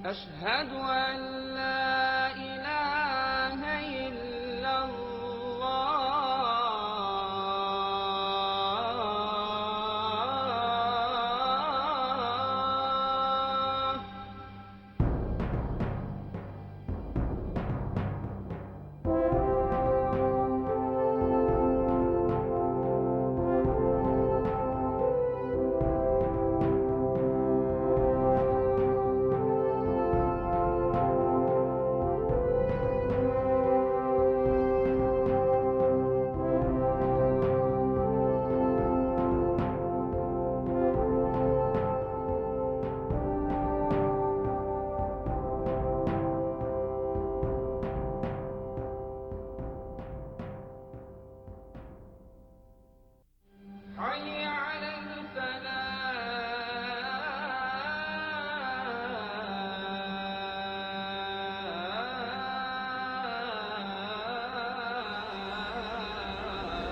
أشهد أن لا إله إلا الله. حي على الفلاح.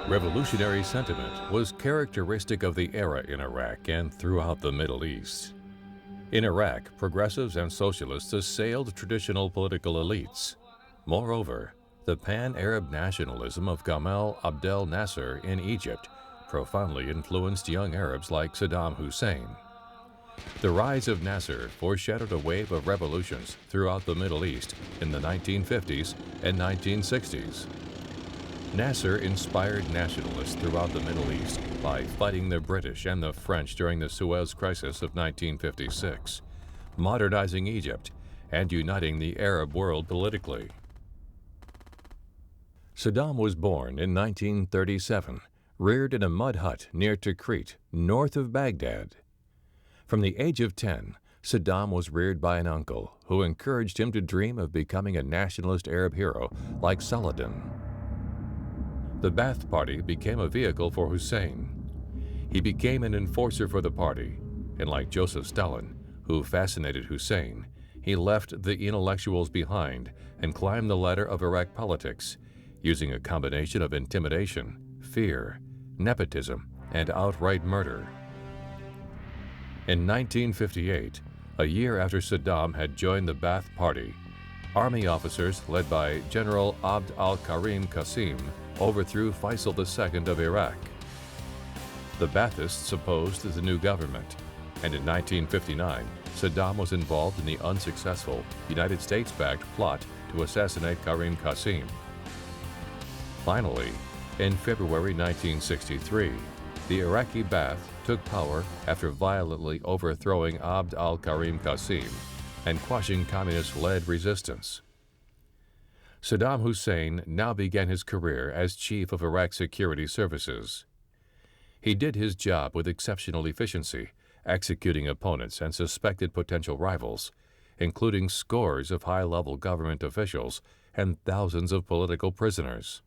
Revolutionary sentiment was characteristic of the era in Iraq and throughout the Middle East. In Iraq, progressives and socialists assailed traditional political elites. Moreover, the pan-Arab nationalism of Gamal Abdel Nasser in Egypt profoundly influenced young Arabs like Saddam Hussein. The rise of Nasser foreshadowed a wave of revolutions throughout the Middle East in the 1950s and 1960s. Nasser inspired nationalists throughout the Middle East by fighting the British and the French during the Suez Crisis of 1956, modernizing Egypt, and uniting the Arab world politically. Saddam was born in 1937, reared in a mud hut near Tikrit, north of Baghdad. From the age of 10, Saddam was reared by an uncle who encouraged him to dream of becoming a nationalist Arab hero like Saladin. The Ba'ath Party became a vehicle for Hussein. He became an enforcer for the party, and like Joseph Stalin, who fascinated Hussein, he left the intellectuals behind and climbed the ladder of Iraq politics, using a combination of intimidation, fear, nepotism, and outright murder. In 1958, a year after Saddam had joined the Ba'ath Party, army officers led by General Abd al-Karim Qasim overthrew Faisal II of Iraq. The Ba'athists opposed the new government, and in 1959, Saddam was involved in the unsuccessful United States-backed plot to assassinate Karim Qasim. Finally, in February 1963, the Iraqi Ba'ath took power after violently overthrowing Abd al-Karim Qasim and quashing communist-led resistance. Saddam Hussein now began his career as chief of Iraq's security services. He did his job with exceptional efficiency, executing opponents and suspected potential rivals, including scores of high-level government officials and thousands of political prisoners.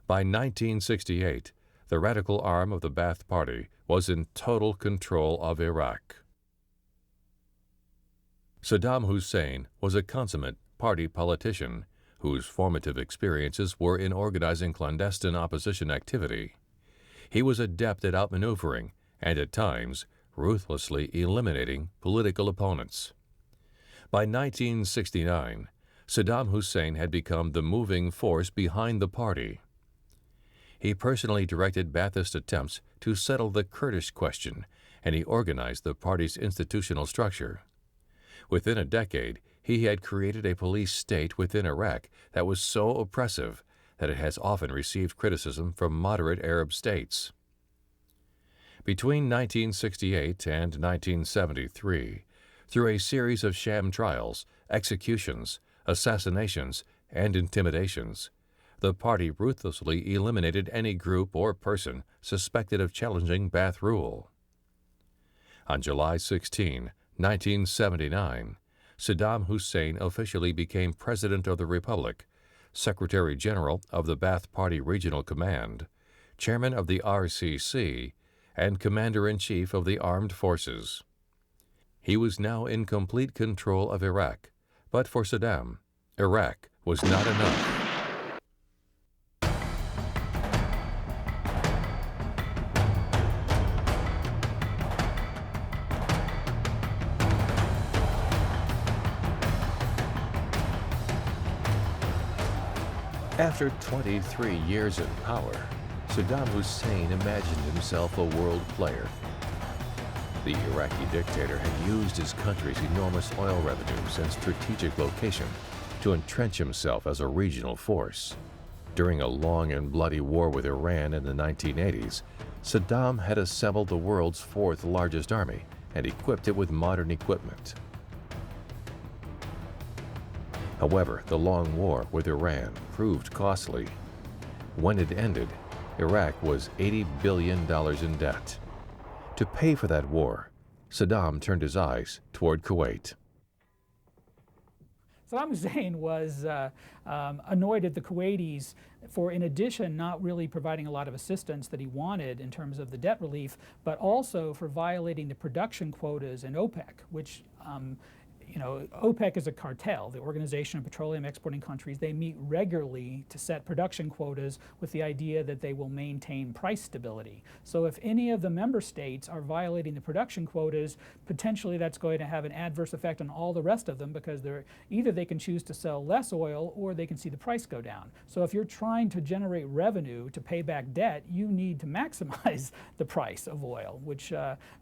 By 1968, the radical arm of the Ba'ath Party was in total control of Iraq. Saddam Hussein was a consummate party politician whose formative experiences were in organizing clandestine opposition activity. He was adept at outmaneuvering and, at times, ruthlessly eliminating political opponents. By 1969, Saddam Hussein had become the moving force behind the party. He personally directed Ba'athist attempts to settle the Kurdish question, and he organized the party's institutional structure. Within a decade, he had created a police state within Iraq that was so oppressive that it has often received criticism from moderate Arab states. Between 1968 and 1973, through a series of sham trials, executions, assassinations, and intimidations, the party ruthlessly eliminated any group or person suspected of challenging Ba'ath rule. On July 16, 1979, Saddam Hussein officially became President of the Republic, Secretary General of the Ba'ath Party Regional Command, Chairman of the RCC, and Commander-in-Chief of the Armed Forces. He was now in complete control of Iraq, but for Saddam, Iraq was not enough. After 23 years in power, Saddam Hussein imagined himself a world player. The Iraqi dictator had used his country's enormous oil revenues and strategic location to entrench himself as a regional force. During a long and bloody war with Iran in the 1980s, Saddam had assembled the world's fourth largest army and equipped it with modern equipment. However, the long war with Iran proved costly. When it ended, Iraq was $80 billion in debt. To pay for that war, Saddam turned his eyes toward Kuwait. Saddam Hussein was annoyed at the Kuwaitis for, in addition, not really providing a lot of assistance that he wanted in terms of the debt relief, but also for violating the production quotas in OPEC, which OPEC is a cartel, the Organization of Petroleum Exporting Countries. They meet regularly to set production quotas with the idea that they will maintain price stability. So if any of the member states are violating the production quotas, potentially that's going to have an adverse effect on all the rest of them, because either they can choose to sell less oil or they can see the price go down. So if you're trying to generate revenue to pay back debt, you need to maximize the price of oil, which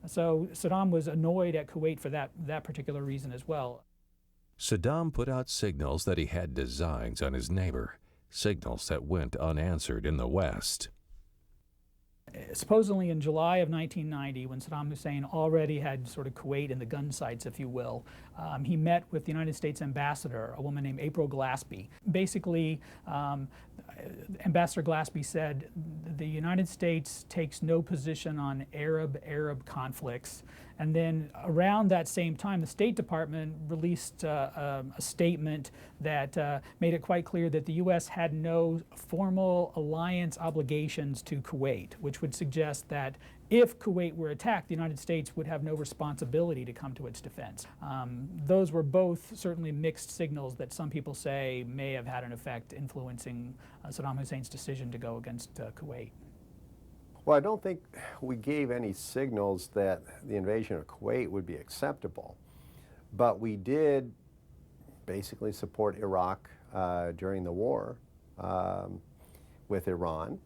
so Saddam was annoyed at Kuwait for that particular reason as well. Saddam put out signals that he had designs on his neighbor, signals that went unanswered in the West. Supposedly in July of 1990, when Saddam Hussein already had sort of Kuwait in the gun sights, if you will, he met with the United States ambassador, a woman named April Glaspie. Basically, Ambassador Glaspie said the United States takes no position on Arab conflicts. And then around that same time, the State Department released a statement that made it quite clear that the U.S. had no formal alliance obligations to Kuwait, which would suggest that if Kuwait were attacked, the United States would have no responsibility to come to its defense. Those were both certainly mixed signals that some people say may have had an effect influencing Saddam Hussein's decision to go against Kuwait. Well, I don't think we gave any signals that the invasion of Kuwait would be acceptable, but we did basically support Iraq during the war with Iran.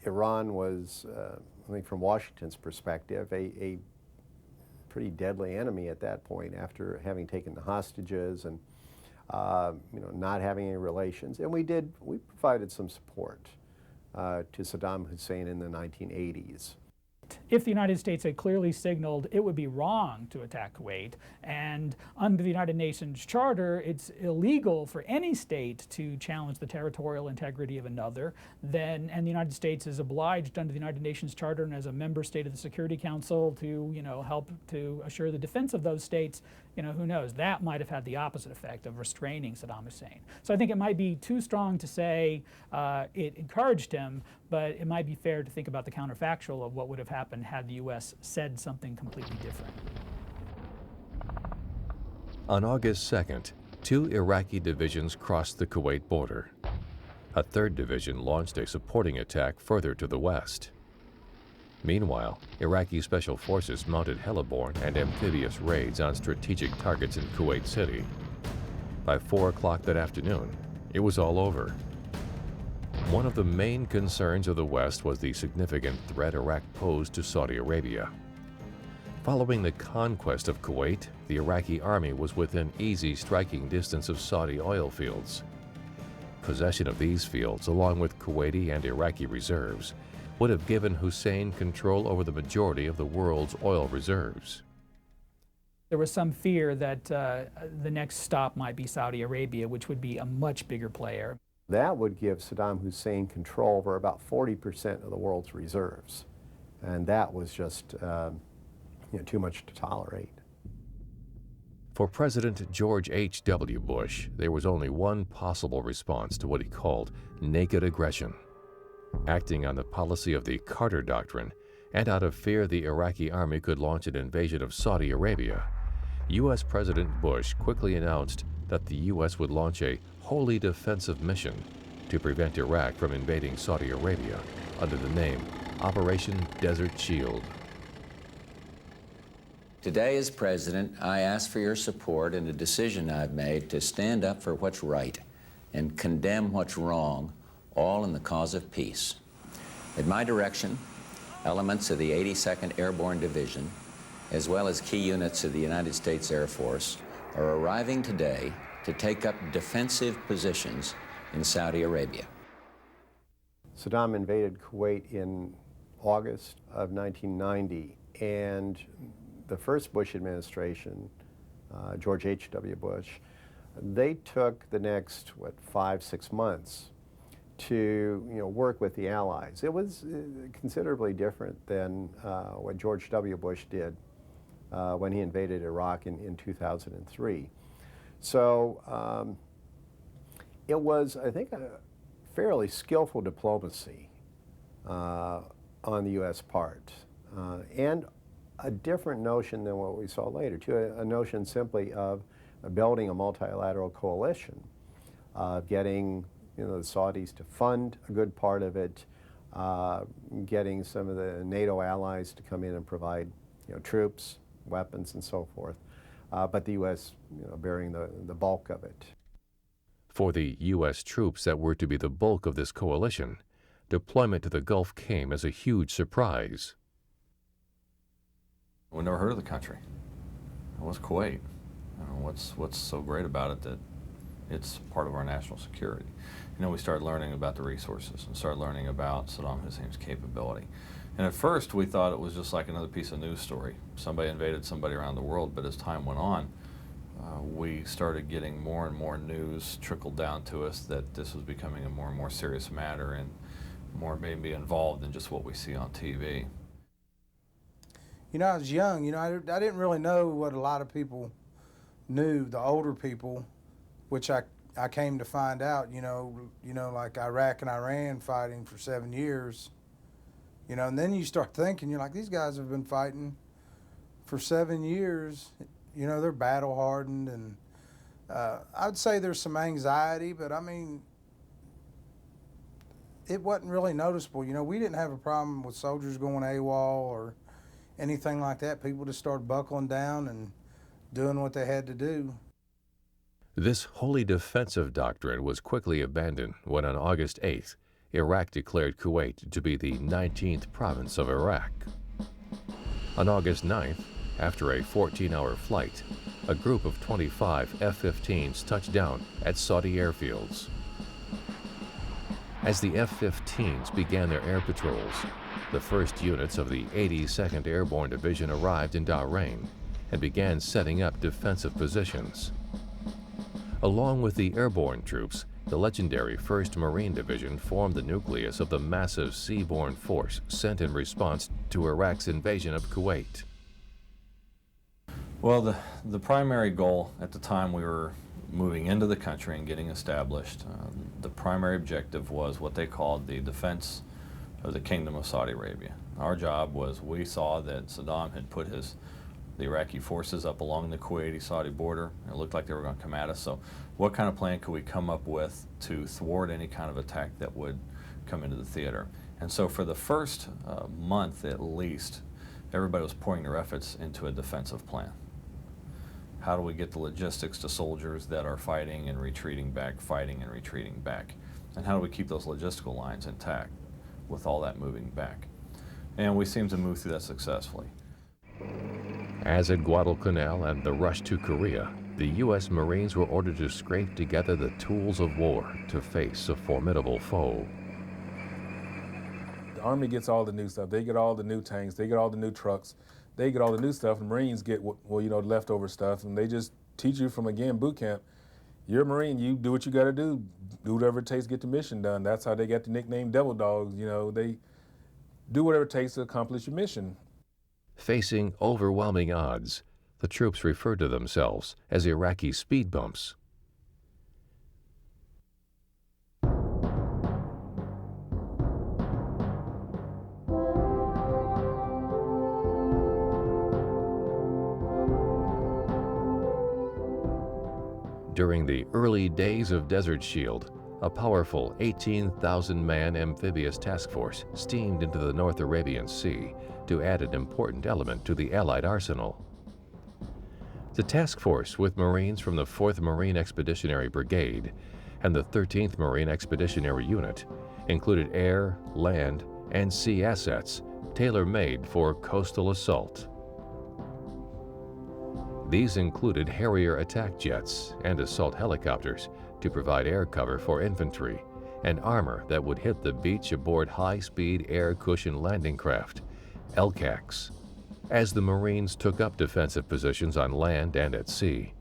Iran was, I think from Washington's perspective, a pretty deadly enemy at that point after having taken the hostages and not having any relations. And we provided some support to Saddam Hussein in the 1980s. If the United States had clearly signaled it would be wrong to attack Kuwait, and under the United Nations Charter it's illegal for any state to challenge the territorial integrity of another, and the United States is obliged under the United Nations Charter and as a member state of the Security Council to help to assure the defense of those states, who knows, that might have had the opposite effect of restraining Saddam Hussein. So I think it might be too strong to say it encouraged him, but it might be fair to think about the counterfactual of what would have happened had the U.S. said something completely different. On August 2nd, 2 Iraqi divisions crossed the Kuwait border. A 3rd division launched a supporting attack further to the west. Meanwhile, Iraqi special forces mounted heliborne and amphibious raids on strategic targets in Kuwait City. By 4 o'clock that afternoon, it was all over. One of the main concerns of the West was the significant threat Iraq posed to Saudi Arabia. Following the conquest of Kuwait, the Iraqi army was within easy striking distance of Saudi oil fields. Possession of these fields, along with Kuwaiti and Iraqi reserves, would have given Hussein control over the majority of the world's oil reserves. There was some fear that the next stop might be Saudi Arabia, which would be a much bigger player. That would give Saddam Hussein control over about 40% of the world's reserves. And that was just too much to tolerate. For President George H.W. Bush, there was only one possible response to what he called naked aggression. Acting on the policy of the Carter Doctrine, and out of fear the Iraqi army could launch an invasion of Saudi Arabia, U.S. President Bush quickly announced that the U.S. would launch a wholly defensive mission to prevent Iraq from invading Saudi Arabia under the name Operation Desert Shield. Today, as president, I ask for your support in a decision I've made to stand up for what's right and condemn what's wrong, all in the cause of peace. At my direction, elements of the 82nd Airborne Division, as well as key units of the United States Air Force, are arriving today to take up defensive positions in Saudi Arabia. Saddam invaded Kuwait in August of 1990, and the first Bush administration, George H.W. Bush, they took the next, 5-6 months to work with the Allies. It was considerably different than what George W. Bush did when he invaded Iraq in 2003. So it was, I think, a fairly skillful diplomacy on the U.S. part, and a different notion than what we saw later, too, a notion simply of building a multilateral coalition, getting the Saudis to fund a good part of it, getting some of the NATO allies to come in and provide troops, weapons, and so forth, but the U.S. bearing the bulk of it. For the U.S. troops that were to be the bulk of this coalition, deployment to the Gulf came as a huge surprise. We never heard of the country. What's Kuwait? What's so great about it that it's part of our national security? We started learning about the resources and started learning about Saddam Hussein's capability. And at first we thought it was just like another piece of news story. Somebody invaded somebody around the world, but as time went on, we started getting more and more news trickled down to us that this was becoming a more and more serious matter and more maybe involved than just what we see on TV. I was young, I didn't really know what a lot of people knew, the older people, which I came to find out, like Iraq and Iran fighting for 7 years, and then you start thinking, you're like, these guys have been fighting for 7 years, they're battle hardened, and I'd say there's some anxiety, but I mean, it wasn't really noticeable. We didn't have a problem with soldiers going AWOL or anything like that. People just started buckling down and doing what they had to do. This wholly defensive doctrine was quickly abandoned when on August 8th, Iraq declared Kuwait to be the 19th province of Iraq. On August 9th, after a 14-hour flight, a group of 25 F-15s touched down at Saudi airfields. As the F-15s began their air patrols, the first units of the 82nd Airborne Division arrived in Bahrain and began setting up defensive positions. Along with the airborne troops, the legendary 1st Marine Division formed the nucleus of the massive seaborne force sent in response to Iraq's invasion of Kuwait. Well, the primary goal at the time we were moving into the country and getting established, the primary objective was what they called the defense of the Kingdom of Saudi Arabia. Our job was, we saw that Saddam had put the Iraqi forces up along the Kuwaiti-Saudi border. It looked like they were going to come at us. So what kind of plan could we come up with to thwart any kind of attack that would come into the theater? And so for the first month at least, everybody was pouring their efforts into a defensive plan. How do we get the logistics to soldiers that are fighting and retreating back, fighting and retreating back? And how do we keep those logistical lines intact with all that moving back? And we seem to move through that successfully. As at Guadalcanal and the rush to Korea, the U.S. Marines were ordered to scrape together the tools of war to face a formidable foe. The Army gets all the new stuff. They get all the new tanks. They get all the new trucks. They get all the new stuff. The Marines get, leftover stuff, and they just teach you from, again, boot camp. You're a Marine. You do what you got to do. Do whatever it takes to get the mission done. That's how they got the nickname Devil Dogs. They do whatever it takes to accomplish your mission. Facing overwhelming odds, the troops referred to themselves as Iraqi speed bumps. During the early days of Desert Shield, a powerful 18,000-man amphibious task force steamed into the North Arabian Sea to add an important element to the Allied arsenal. The task force, with Marines from the 4th Marine Expeditionary Brigade, and the 13th Marine Expeditionary Unit included air, land, and sea assets tailor-made for coastal assault. These included Harrier attack jets and assault helicopters to provide air cover for infantry, and armor that would hit the beach aboard high-speed air cushion landing craft, LCACs. As the Marines took up defensive positions on land and at sea,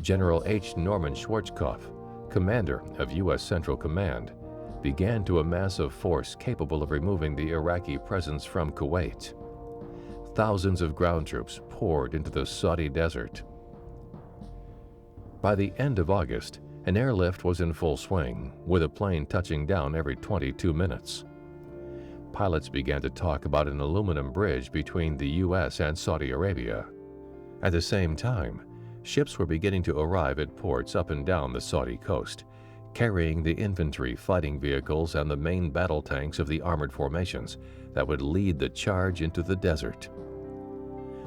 General H. Norman Schwarzkopf, commander of U.S. Central Command, began to amass a force capable of removing the Iraqi presence from Kuwait. Thousands of ground troops poured into the Saudi desert. By the end of August, an airlift was in full swing, with a plane touching down every 22 minutes. Pilots began to talk about an aluminum bridge between the U.S. and Saudi Arabia. At the same time, ships were beginning to arrive at ports up and down the Saudi coast, carrying the infantry fighting vehicles and the main battle tanks of the armored formations that would lead the charge into the desert.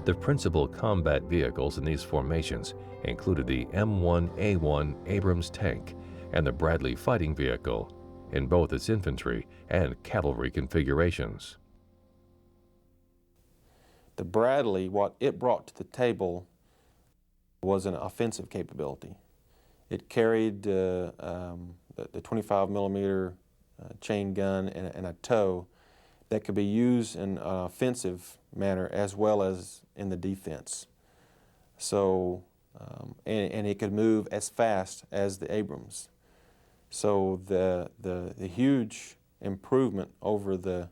The principal combat vehicles in these formations included the M1A1 Abrams tank and the Bradley fighting vehicle in both its infantry and cavalry configurations. The Bradley, what it brought to the table was an offensive capability. It carried the 25 millimeter chain gun and a tow that could be used in an offensive manner as well as in the defense. So, and it could move as fast as the Abrams. So the huge improvement over the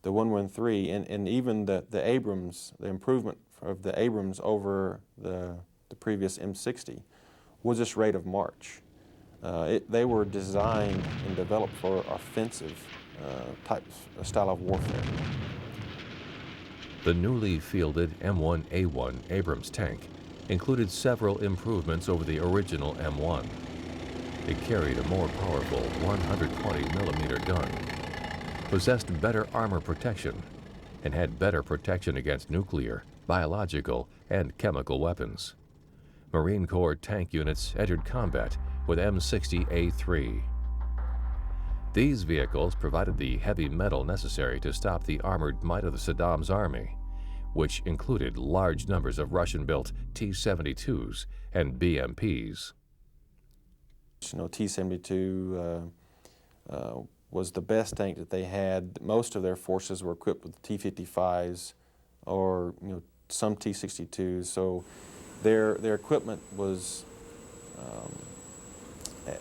113 and even the Abrams, the improvement of the Abrams over the previous M60 was this rate of march. They were designed and developed for offensive style of warfare. The newly fielded M1A1 Abrams tank included several improvements over the original M1. It carried a more powerful 120 millimeter gun, possessed better armor protection, and had better protection against nuclear, biological, and chemical weapons. Marine Corps tank units entered combat with M60A3. These vehicles provided the heavy metal necessary to stop the armored might of Saddam's army, which included large numbers of Russian-built T-72s and BMPs. You know, T-72 was the best tank that they had. Most of their forces were equipped with T-55s or some T-62s. So their equipment was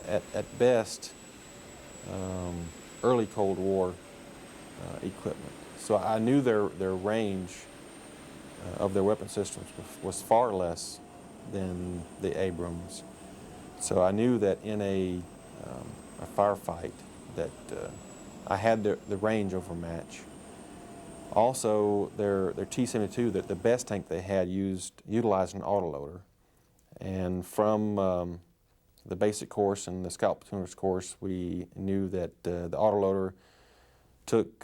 at best early Cold War equipment. So I knew their range of their weapon systems was far less than the Abrams. So I knew that in a firefight that I had the range overmatch. Also, their T-72, the best tank they had, utilized an autoloader. And from the basic course and the scout platooners course, we knew that the autoloader took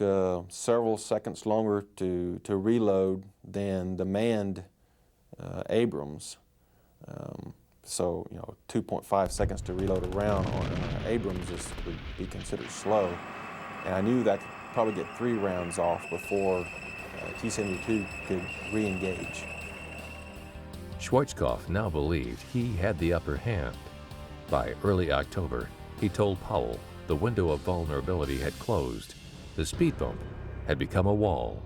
several seconds longer to reload than the manned Abrams. So 2.5 seconds to reload a round on Abrams would be considered slow. And I knew that I could probably get 3 rounds off before T-72 could re-engage. Schwarzkopf now believed he had the upper hand. By early October, he told Powell the window of vulnerability had closed. The speed bump had become a wall.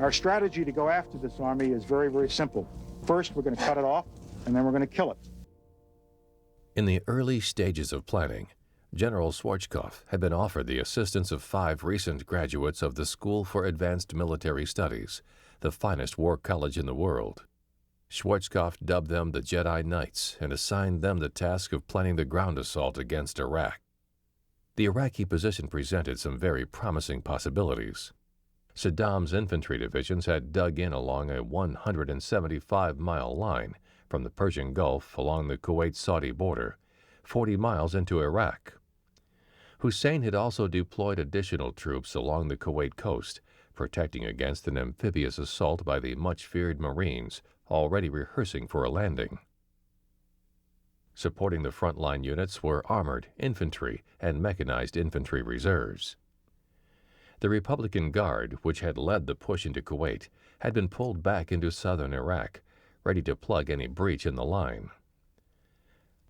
Our strategy to go after this army is very, very simple. First, we're going to cut it off, and then we're going to kill it. In the early stages of planning, General Schwarzkopf had been offered the assistance of 5 recent graduates of the School for Advanced Military Studies, the finest war college in the world. Schwarzkopf dubbed them the Jedi Knights and assigned them the task of planning the ground assault against Iraq. The Iraqi position presented some very promising possibilities. Saddam's infantry divisions had dug in along a 175-mile line from the Persian Gulf along the Kuwait-Saudi border, 40 miles into Iraq. Hussein had also deployed additional troops along the Kuwait coast, protecting against an amphibious assault by the much-feared Marines, already rehearsing for a landing. Supporting the frontline units were armored infantry and mechanized infantry reserves. The Republican Guard, which had led the push into Kuwait, had been pulled back into southern Iraq, ready to plug any breach in the line.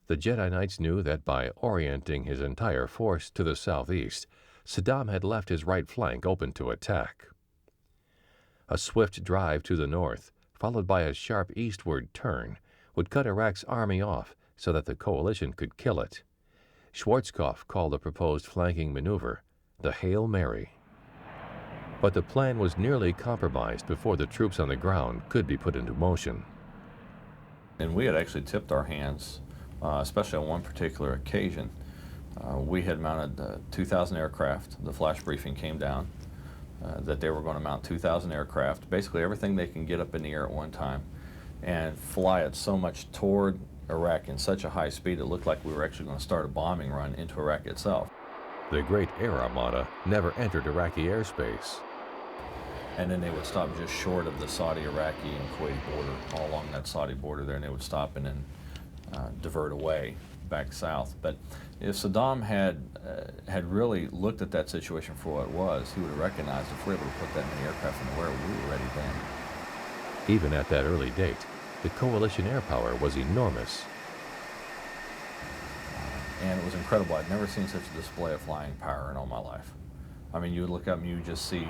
The Jedi Knights knew that by orienting his entire force to the southeast, Saddam had left his right flank open to attack. A swift drive to the north, followed by a sharp eastward turn, would cut Iraq's army off so that the coalition could kill it. Schwarzkopf called the proposed flanking maneuver the Hail Mary. But the plan was nearly compromised before the troops on the ground could be put into motion. And we had actually tipped our hands, especially on one particular occasion. We had mounted 2,000 aircraft. The flash briefing came down that they were going to mount 2,000 aircraft, basically everything they can get up in the air at one time, and fly it so much toward Iraq in such a high speed it looked like we were actually going to start a bombing run into Iraq itself. The Great Air Armada never entered Iraqi airspace. And then they would stop just short of the Saudi, Iraqi, and Kuwaiti border, all along that Saudi border there, and they would stop and then divert away back south. But if Saddam had really looked at that situation for what it was, he would have recognized if we were able to put that many aircraft in the air, we were ready then. Even at that early date, the coalition air power was enormous. And it was incredible. I'd never seen such a display of flying power in all my life. I mean, you would look up and you would just see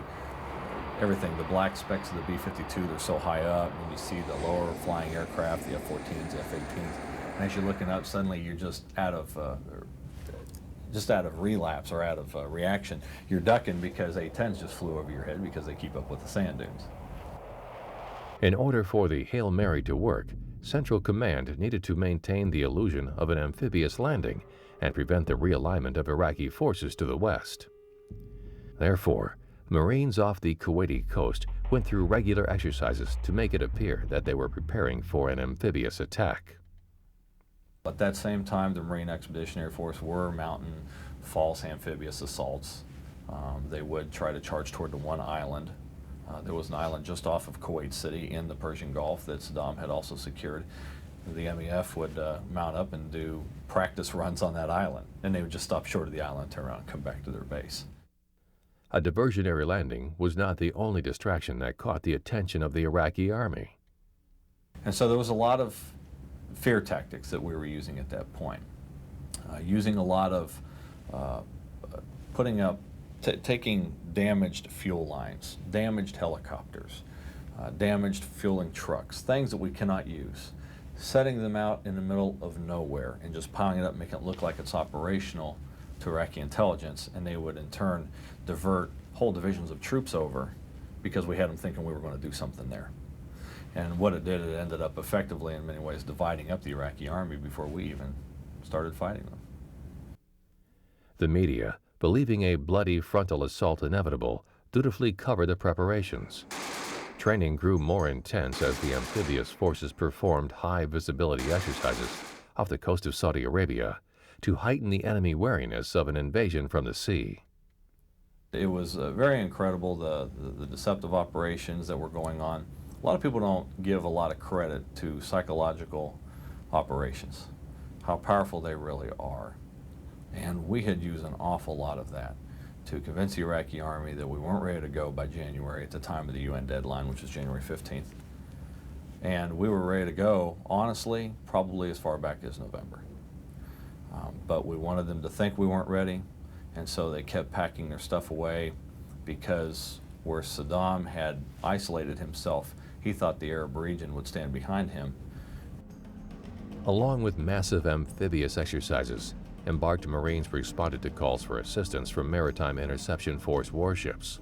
everything. The black specks of the B-52, they're so high up, and you see the lower flying aircraft, the F-14s, F-18s, and as you're looking up, suddenly you're just out of relapse or out of reaction. You're ducking because A-10s just flew over your head because they keep up with the sand dunes. In order for the Hail Mary to work, Central Command needed to maintain the illusion of an amphibious landing and prevent the realignment of Iraqi forces to the west. Therefore, Marines off the Kuwaiti coast went through regular exercises to make it appear that they were preparing for an amphibious attack. At that same time, the Marine Expeditionary Force were mounting false amphibious assaults. They would try to charge toward the one island. There was an island just off of Kuwait City in the Persian Gulf that Saddam had also secured. The MEF would mount up and do practice runs on that island, and they would just stop short of the island, turn around, and come back to their base. A diversionary landing was not the only distraction that caught the attention of the Iraqi army. And so there was a lot of fear tactics that we were using at that point. Using a lot of putting up, taking damaged fuel lines, damaged helicopters, damaged fueling trucks, things that we cannot use, setting them out in the middle of nowhere and just piling it up, making it look like it's operational to Iraqi intelligence, and they would in turn divert whole divisions of troops over because we had them thinking we were going to do something there. And what it did, it ended up effectively in many ways dividing up the Iraqi army before we even started fighting them. The media, believing a bloody frontal assault inevitable, dutifully covered the preparations. Training grew more intense as the amphibious forces performed high-visibility exercises off the coast of Saudi Arabia to heighten the enemy wariness of an invasion from the sea. It was very incredible, the deceptive operations that were going on. A lot of people don't give a lot of credit to psychological operations, how powerful they really are. And we had used an awful lot of that to convince the Iraqi army that we weren't ready to go by January at the time of the UN deadline, which was January 15th. And we were ready to go, honestly, probably as far back as November. But we wanted them to think we weren't ready, and so they kept packing their stuff away because where Saddam had isolated himself, he thought the Arab region would stand behind him. Along with massive amphibious exercises, embarked Marines responded to calls for assistance from Maritime Interception Force warships.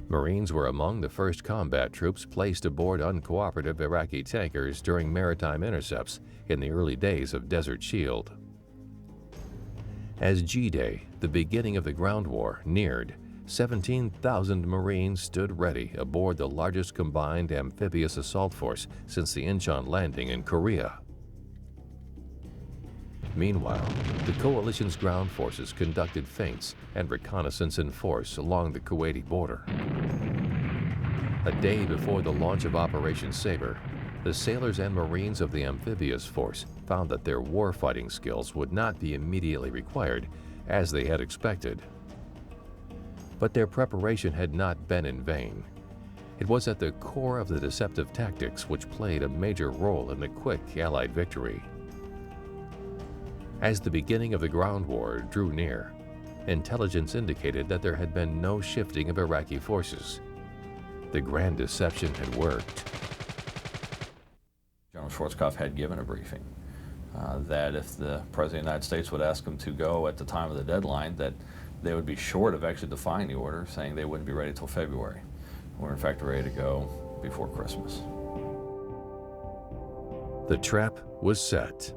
Marines were among the first combat troops placed aboard uncooperative Iraqi tankers during maritime intercepts in the early days of Desert Shield. As G-Day, the beginning of the ground war, neared, 17,000 Marines stood ready aboard the largest combined amphibious assault force since the Incheon landing in Korea. Meanwhile, the coalition's ground forces conducted feints and reconnaissance in force along the Kuwaiti border. A day before the launch of Operation Sabre, the sailors and Marines of the amphibious force found that their warfighting skills would not be immediately required as they had expected. But their preparation had not been in vain. It was at the core of the deceptive tactics which played a major role in the quick Allied victory. As the beginning of the ground war drew near, intelligence indicated that there had been no shifting of Iraqi forces. The grand deception had worked. General Schwarzkopf had given a briefing that if the President of the United States would ask him to go at the time of the deadline, that they would be short of actually defying the order, saying they wouldn't be ready till February. We're in fact ready to go before Christmas. The trap was set.